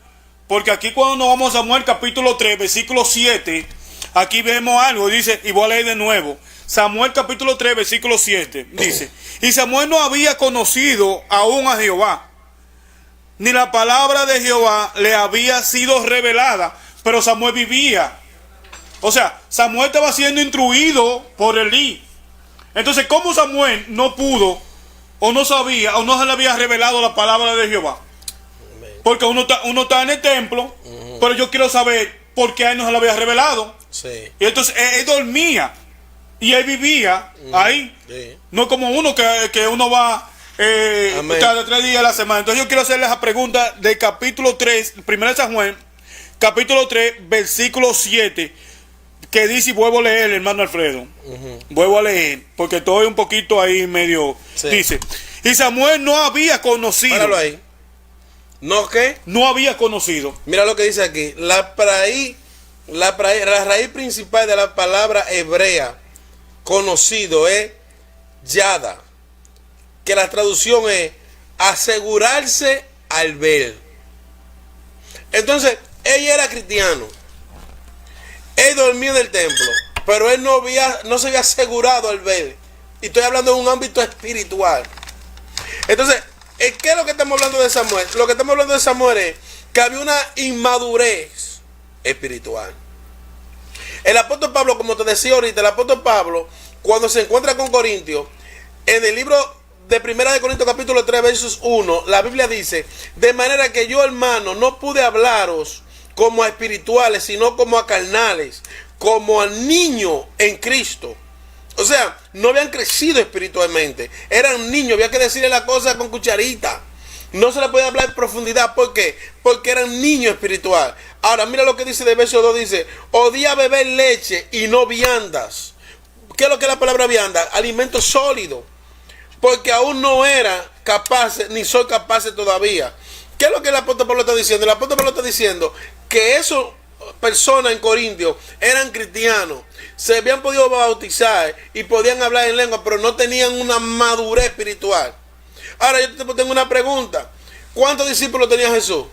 Porque aquí cuando nos vamos a Samuel capítulo 3, versículo 7, aquí vemos algo, dice, y voy a leer de nuevo. Samuel capítulo 3, versículo 7, dice, y Samuel no había conocido aún a Jehová, ni la palabra de Jehová le había sido revelada, pero Samuel vivía. O sea, Samuel estaba siendo instruido por Elí. Entonces, ¿cómo Samuel no pudo, o no sabía, o no se le había revelado la palabra de Jehová? Porque uno está en el templo, pero yo quiero saber por qué a él no se le había revelado. Sí. Y entonces él dormía y él vivía ahí. Sí. No como uno que uno va cada 3 días a la semana. Entonces yo quiero hacerles la pregunta del capítulo 3, 1 Samuel, capítulo 3, versículo 7, que dice, y vuelvo a leer, hermano Alfredo. Vuelvo a leer, porque estoy un poquito ahí medio. Sí. Dice, y Samuel no había conocido. Páralo ahí. ¿No qué? No había conocido. Mira lo que dice aquí. La raíz principal de la palabra hebrea conocido es yada, que la traducción es asegurarse al ver. Entonces, él era cristiano. Él dormía en el templo, pero él no se había asegurado al ver. Y estoy hablando de un ámbito espiritual. Entonces, ¿qué es lo que estamos hablando de Samuel? Lo que estamos hablando de Samuel es que había una inmadurez espiritual. El apóstol Pablo, como te decía ahorita, el apóstol Pablo, cuando se encuentra con Corintios, en el libro de 1 Corintios capítulo 3, versos 1, la Biblia dice, de manera que yo, hermano, no pude hablaros como a espirituales, sino como a carnales, como a niños en Cristo. O sea, no habían crecido espiritualmente, eran niños, había que decirle la cosa con cucharita. No se le podía hablar en profundidad. ¿Por qué? Porque eran niños espiritual. Ahora, mira lo que dice de verso 2, dice, odia beber leche y no viandas. ¿Qué es lo que es la palabra vianda? Alimento sólido. Porque aún no era capaces, ni soy capaces todavía. ¿Qué es lo que el apóstol Pablo está diciendo? El apóstol Pablo está diciendo que esas personas en Corintios eran cristianos, se habían podido bautizar y podían hablar en lengua, pero no tenían una madurez espiritual. Ahora yo tengo una pregunta. ¿Cuántos discípulos tenía Jesús?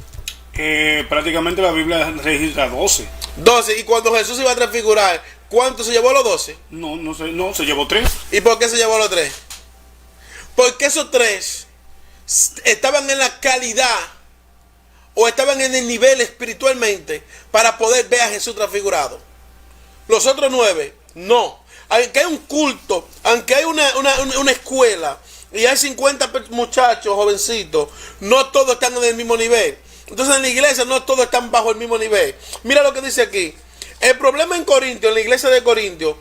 Prácticamente la Biblia registra 12. 12. Y cuando Jesús se iba a transfigurar, ¿cuántos se llevó a los 12? No, se llevó 3. ¿Y por qué se llevó a los 3? Porque esos 3 estaban en la calidad o estaban en el nivel espiritualmente para poder ver a Jesús transfigurado. Los otros 9, no. Aunque hay un culto, aunque hay una escuela y hay 50 muchachos, jovencitos, no todos están en el mismo nivel. Entonces en la iglesia no todos están bajo el mismo nivel. Mira lo que dice aquí. El problema en Corintios, en la iglesia de Corintios,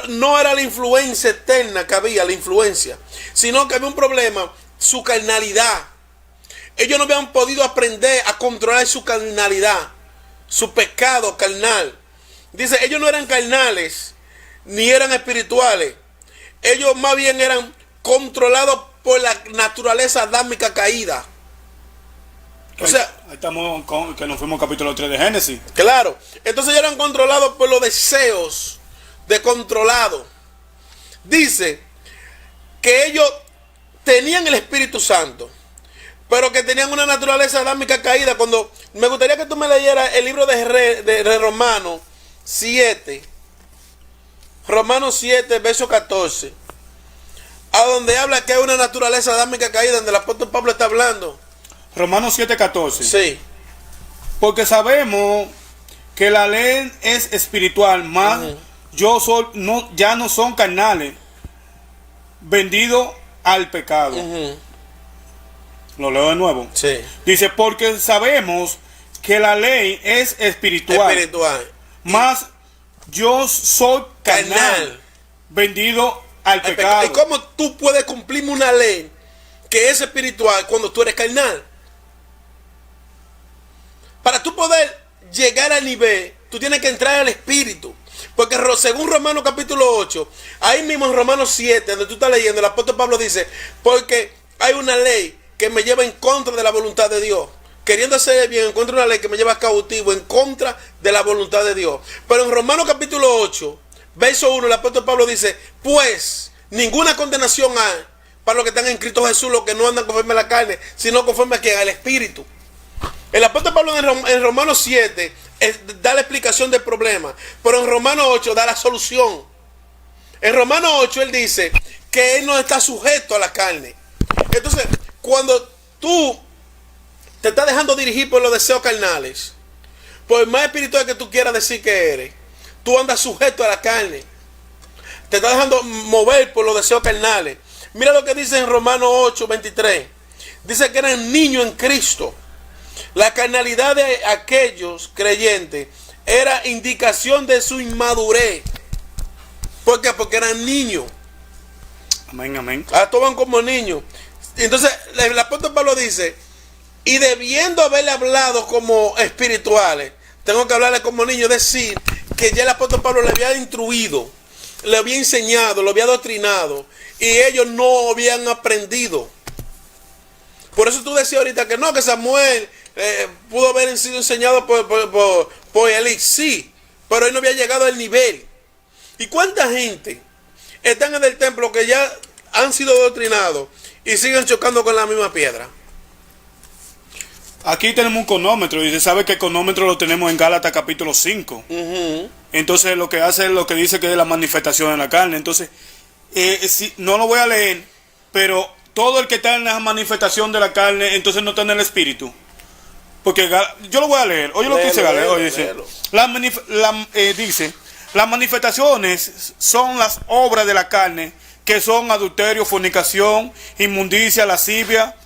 no era la influencia externa que había, la influencia, sino que había un problema, su carnalidad. Ellos no habían podido aprender a controlar su carnalidad, su pecado carnal. Dice, ellos no eran carnales, ni eran espirituales. Ellos más bien eran controlados por la naturaleza adámica caída. O sea, ahí estamos que nos fuimos al capítulo 3 de Génesis. Claro. Entonces ellos eran controlados por los deseos de controlado. Dice que ellos tenían el Espíritu Santo, pero que tenían una naturaleza adámica caída. Cuando me gustaría que tú me leyeras el libro de Romanos 7. Romanos 7, verso 14. A donde habla que hay una naturaleza adámica caída, donde el apóstol Pablo está hablando. Romanos 7:14. Sí. Porque sabemos que la ley es espiritual, más ya no son carnales, vendidos al pecado. Lo leo de nuevo. Sí. Dice, porque sabemos que la ley es espiritual. Más yo soy carnal, vendido al pecado. ¿Y cómo tú puedes cumplir una ley que es espiritual cuando tú eres carnal? Para tú poder llegar al nivel, tú tienes que entrar al espíritu. Porque según Romanos capítulo 8, ahí mismo en Romanos 7, donde tú estás leyendo, el apóstol Pablo dice, porque hay una ley que me lleva en contra de la voluntad de Dios. Queriendo hacer el bien, encuentro una ley que me lleva cautivo en contra de la voluntad de Dios. Pero en Romanos capítulo 8, verso 1, el apóstol Pablo dice, pues ninguna condenación hay para los que están en Cristo Jesús, los que no andan conforme a la carne, sino conforme a quien, al espíritu. El apóstol Pablo en Romanos 7 da la explicación del problema, pero en Romanos 8 da la solución. En Romanos 8 él dice que él no está sujeto a la carne. Entonces, cuando tú estás dejando dirigir por los deseos carnales, por más espiritual que tú quieras decir que eres, tú andas sujeto a la carne. Te estás dejando mover por los deseos carnales. Mira lo que dice en Romanos 8:23. Dice que eran niños en Cristo. La carnalidad de aquellos creyentes era indicación de su inmadurez. ¿Por qué? Porque eran niños. Amén, amén. Actúan como niños. Entonces el apóstol Pablo dice, y debiendo haberle hablado como espirituales, tengo que hablarle como niños. Es decir, que ya el apóstol Pablo le había instruido, le había enseñado, lo había adoctrinado, y ellos no habían aprendido. Por eso tú decías ahorita que no, que Samuel pudo haber sido enseñado por Elí. Sí, pero él no había llegado al nivel. ¿Y cuánta gente están en el templo que ya han sido adoctrinados y siguen chocando con la misma piedra? Aquí tenemos un cronómetro y se sabe que el cronómetro lo tenemos en Gálatas capítulo 5. Entonces lo que hace es lo que dice que es la manifestación en la carne. Entonces, no lo voy a leer, pero todo el que está en la manifestación de la carne, entonces no está en el espíritu. Porque yo lo voy a leer. Oye lo que dice Gálatas. Oye, dice, las manifestaciones son las obras de la carne, que son adulterio, fornicación, inmundicia, lascivia,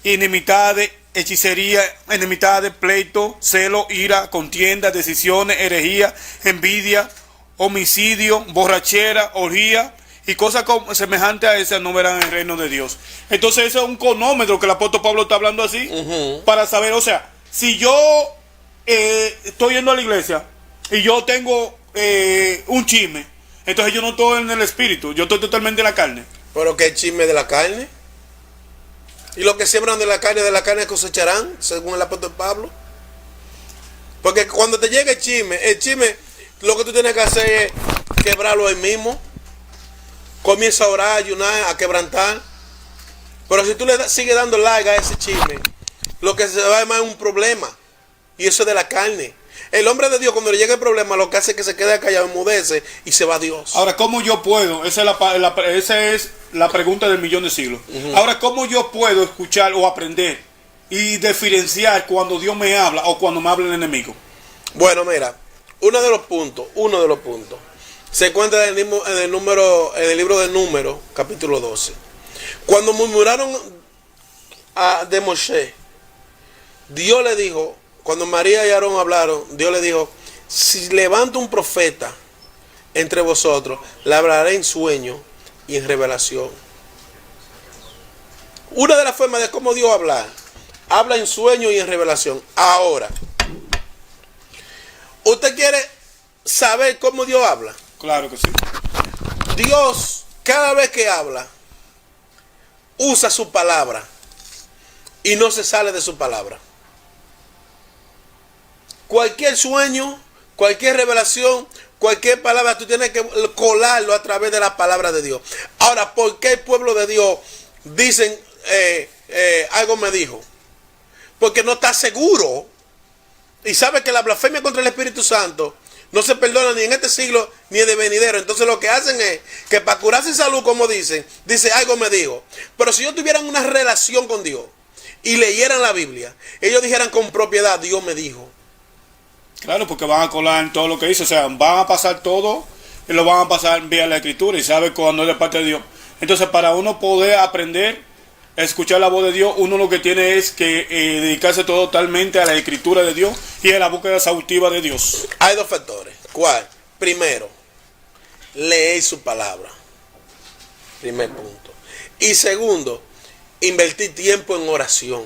inimistades, hechicería, enemistades, pleito, celo, ira, contienda, decisiones, herejía, envidia, homicidio, borrachera, orgía y cosas semejantes a esas no verán el reino de Dios. Entonces ese es un cronómetro que el apóstol Pablo está hablando así, para saber, o sea, si yo estoy yendo a la iglesia y yo tengo un chisme, entonces yo no estoy en el espíritu, yo estoy totalmente en la carne. ¿Pero qué chisme de la carne? Y los que siembran de la carne cosecharán, según el apóstol Pablo. Porque cuando te llega el chisme, lo que tú tienes que hacer es quebrarlo ahí mismo. Comienza a orar, a ayunar, a quebrantar. Pero si tú le sigues dando larga a ese chisme, lo que se va a llamar es un problema. Y eso es de la carne. El hombre de Dios, cuando le llega el problema, lo que hace es que se queda callado, enmudece y se va a Dios. Ahora, ¿cómo yo puedo? Esa es la pregunta del millón de siglos. Ahora, ¿cómo yo puedo escuchar o aprender y diferenciar cuando Dios me habla o cuando me habla el enemigo? Bueno, mira, uno de los puntos, se encuentra en el libro de Números, capítulo 12. Cuando murmuraron de Moshe, Dios le dijo, cuando María y Aarón hablaron, Dios le dijo, si levanto un profeta entre vosotros, le hablaré en sueño y en revelación. Una de las formas de cómo Dios habla en sueño y en revelación. Ahora, ¿usted quiere saber cómo Dios habla? Claro que sí. Dios, cada vez que habla, usa su palabra y no se sale de su palabra. Cualquier sueño, cualquier revelación, cualquier palabra, tú tienes que colarlo a través de la palabra de Dios. Ahora, ¿por qué el pueblo de Dios dicen algo me dijo? Porque no está seguro y sabe que la blasfemia contra el Espíritu Santo no se perdona ni en este siglo ni en el venidero. Entonces lo que hacen es que para curarse en salud, como dice algo me dijo. Pero si ellos tuvieran una relación con Dios y leyeran la Biblia, ellos dijeran con propiedad, Dios me dijo. Claro, porque van a colar en todo lo que dice, o sea, van a pasar todo y lo van a pasar vía la escritura y sabe cuando es de parte de Dios. Entonces, para uno poder aprender a escuchar la voz de Dios, uno lo que tiene es que dedicarse totalmente a la escritura de Dios y a la búsqueda exhaustiva de Dios. Hay dos factores. ¿Cuál? Primero, leer su palabra. Primer punto. Y segundo, invertir tiempo en oración.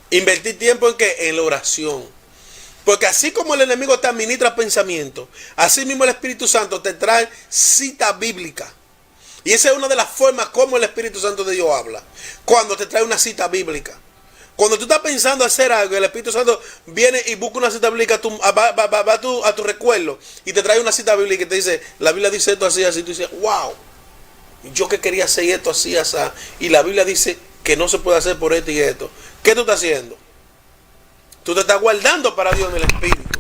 ¿Invertir tiempo en qué? En la oración. Porque así como el enemigo te administra pensamientos, así mismo el Espíritu Santo te trae cita bíblica. Y esa es una de las formas como el Espíritu Santo de Dios habla. Cuando te trae una cita bíblica. Cuando tú estás pensando hacer algo, el Espíritu Santo viene y busca una cita bíblica, va a tu recuerdo y te trae una cita bíblica y te dice, la Biblia dice esto así, así. Tú dices, wow, yo que quería hacer esto así, así. Y la Biblia dice que no se puede hacer por esto y esto. ¿Qué tú estás haciendo? Tú te estás guardando para Dios en el Espíritu.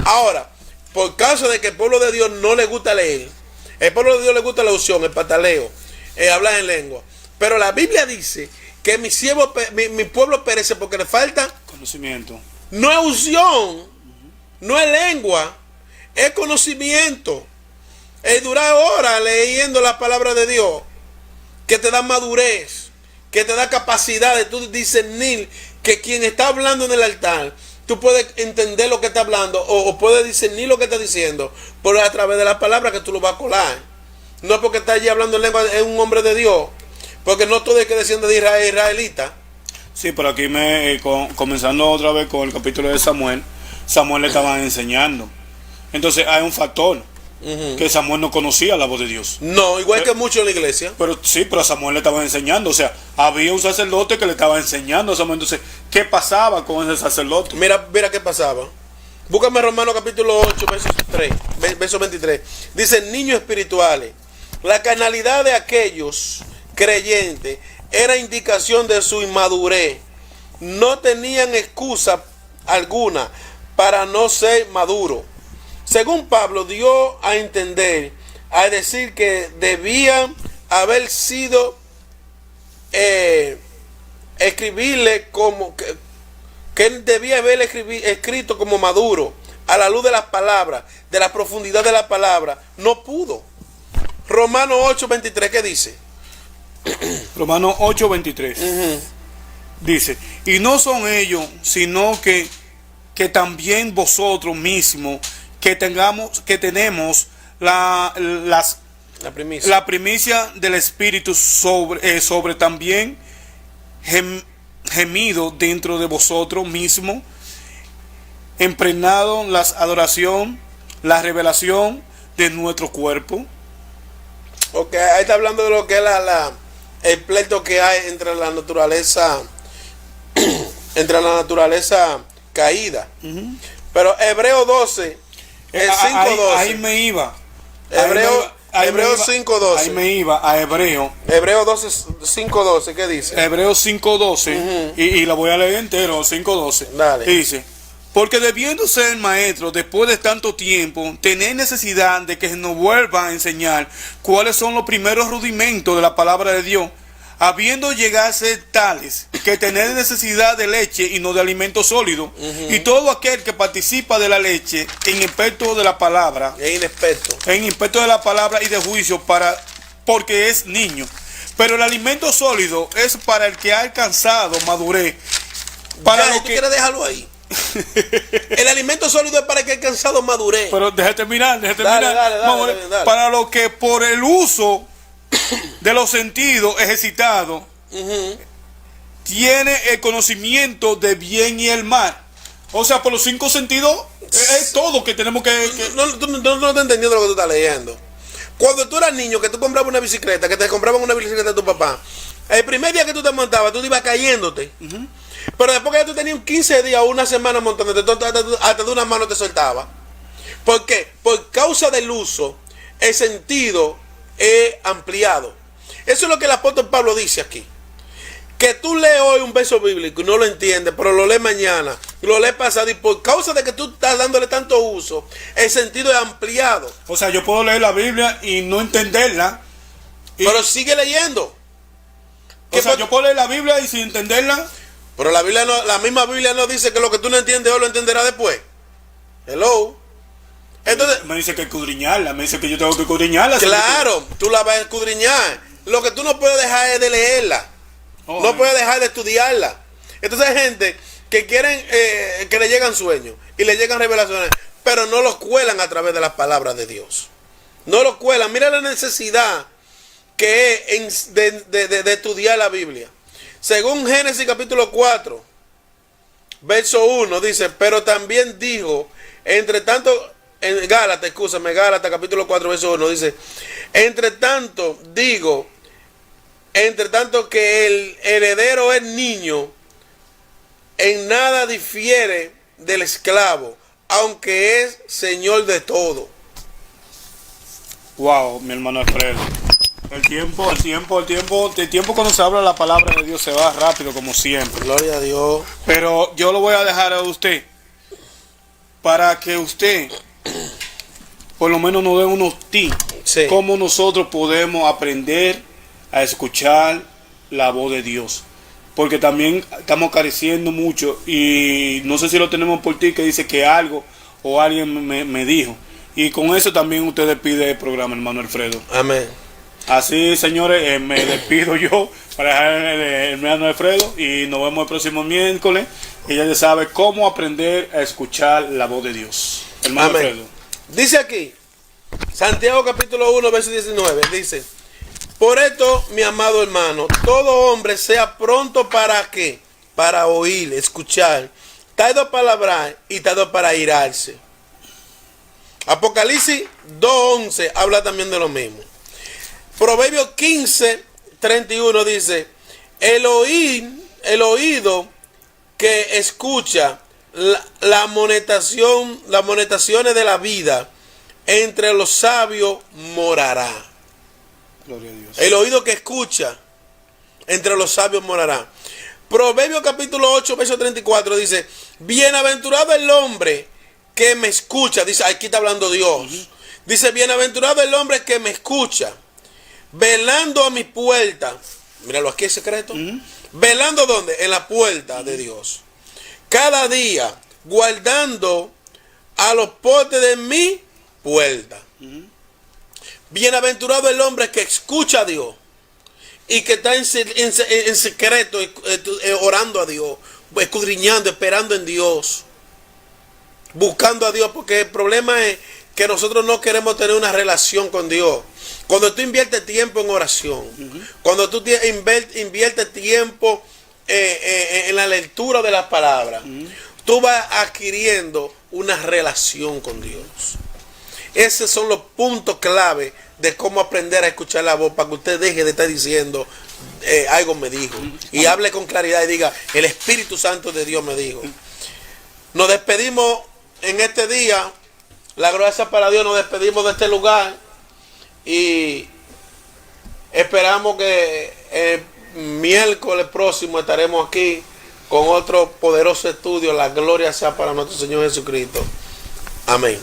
Ahora, por causa de que el pueblo de Dios no le gusta leer, el pueblo de Dios le gusta la unción, el pataleo, hablar en lengua. Pero la Biblia dice que mi pueblo perece porque le falta Conocimiento. no es unción, no es lengua, es conocimiento. Es durar horas leyendo la palabra de Dios, que te da madurez, que te da capacidad de tú discernir que quien está hablando en el altar, tú puedes entender lo que está hablando o puedes discernir lo que está diciendo, pero a través de la palabra que tú lo vas a colar. No es porque está allí hablando en lengua, es un hombre de Dios, porque no todo es que desciende de Israel, israelita. Sí, pero aquí comenzando otra vez con el capítulo de Samuel le estaban enseñando. Entonces hay un factor, que Samuel no conocía la voz de Dios. No, igual que muchos en la iglesia. Pero sí, pero a Samuel le estaban enseñando. O sea, había un sacerdote que le estaba enseñando a Samuel. Entonces, ¿qué pasaba con ese sacerdote? Mira qué pasaba. Búscame Romanos capítulo 8, verso 23. Dice, niños espirituales, la carnalidad de aquellos creyentes era indicación de su inmadurez. No tenían excusa alguna para no ser maduros. Según Pablo dio a entender, a decir que debían haber sido escribirle como que él debía haber escrito como maduro a la luz de las palabras, de la profundidad de la palabra. No pudo. Romanos 8:23, ¿qué dice? Romanos 8:23 dice, y no son ellos, sino que también vosotros mismos que tenemos la primicia del Espíritu sobre también gemido dentro de vosotros mismos, impregnado la adoración, la revelación de nuestro cuerpo. Ok, ahí está hablando de lo que es el pleito que hay entre la naturaleza caída. Pero Hebreo 12 el 5:12. Ahí me iba. Hebreo 5:12. Ahí me iba a Hebreo. Hebreo 5:12, ¿qué dice? Hebreo 5:12. Y la voy a leer entero, 5:12. Dale. Y dice, porque debiendo ser maestro después de tanto tiempo, tenéis necesidad de que nos vuelva a enseñar cuáles son los primeros rudimentos de la palabra de Dios, habiendo llegado a ser tales que tener necesidad de leche y no de alimento sólido, y todo aquel que participa de la leche en experto de la palabra, en experto de la palabra y de juicio, porque es niño. Pero el alimento sólido es para el que ha alcanzado madurez. Para lo que quieres dejarlo ahí. El alimento sólido es para el que ha alcanzado madurez. Pero déjate terminar. Dale. Para lo que por el uso de los sentidos ejercitados tiene el conocimiento de bien y el mal. O sea, por los 5 sentidos es todo que tenemos que... No te entendiendo lo que tú estás leyendo. Cuando tú eras niño, que tú comprabas una bicicleta, que te compraban una bicicleta de tu papá, el primer día que tú te montabas, tú ibas cayéndote. Pero después que ya tú tenías 15 días o una semana montándote, hasta de una mano te soltaba. ¿Por qué? Por causa del uso, el sentido es ampliado. Eso es lo que el apóstol Pablo dice aquí. Que tú lees hoy un verso bíblico y no lo entiendes, pero lo lees mañana, lo lees pasado, y por causa de que tú estás dándole tanto uso, el sentido es ampliado. O sea, yo puedo leer la Biblia y no entenderla. Pero sigue leyendo. O sea, yo puedo leer la Biblia y sin entenderla. Pero la misma Biblia no dice que lo que tú no entiendes hoy lo entenderás después. Hello. Entonces, me dice que escudriñarla, me dice que yo tengo que escudriñarla. Claro, tú la vas a escudriñar. Lo que tú no puedes dejar es de leerla. No puedes dejar de estudiarla. Entonces hay gente que quieren que le llegan sueños y le llegan revelaciones, pero no los cuelan a través de las palabras de Dios. No los cuelan. Mira la necesidad que es de estudiar la Biblia. Según Génesis capítulo 4, verso 1, dice, pero también dijo, entre tanto, en Gálatas capítulo 4, verso 1, dice, entre tanto que el heredero es niño, en nada difiere del esclavo, aunque es señor de todo. Wow, mi hermano Alfredo. El tiempo cuando se habla la palabra de Dios se va rápido como siempre. Gloria a Dios. Pero yo lo voy a dejar a usted para que usted por lo menos nos dé unos tips. Sí. Cómo nosotros podemos aprender a escuchar la voz de Dios. Porque también estamos careciendo mucho y no sé si lo tenemos por ti que dice que algo o alguien me dijo. Y con eso también usted despide el programa, hermano Alfredo. Amén. Así, señores, me despido yo para dejar el hermano Alfredo y nos vemos el próximo miércoles. Y ya sabe cómo aprender a escuchar la voz de Dios. Hermano Amén. Alfredo. Dice aquí, Santiago capítulo 1, verso 19, dice: por esto, mi amado hermano, todo hombre sea pronto para qué, para oír, escuchar, tardo para hablar y tardo para irarse. Apocalipsis 2:11 habla también de lo mismo. Proverbios 15:31 dice: el oído que escucha las amonestaciones de la vida, entre los sabios morará. Gloria a Dios. El oído que escucha, entre los sabios morará. Proverbios capítulo 8, verso 34 dice: bienaventurado el hombre que me escucha. Dice, aquí está hablando Dios. Dice, bienaventurado el hombre que me escucha, velando a mi puerta. Míralo aquí, es secreto. Velando ¿dónde? En la puerta de Dios. Cada día, guardando a los postes de mi puerta. Bienaventurado el hombre que escucha a Dios y que está en secreto, orando a Dios, escudriñando, esperando en Dios, buscando a Dios, porque el problema es que nosotros no queremos tener una relación con Dios. Cuando tú inviertes tiempo en oración, cuando tú inviertes tiempo en la lectura de las palabras, tú vas adquiriendo una relación con Dios. Esos son los puntos clave de cómo aprender a escuchar la voz, para que usted deje de estar diciendo algo me dijo, y hable con claridad y diga, el Espíritu Santo de Dios me dijo. Nos despedimos en este día. La gracia para Dios, nos despedimos de este lugar y esperamos que el miércoles próximo estaremos aquí con otro poderoso estudio. La gloria sea para nuestro Señor Jesucristo. Amén.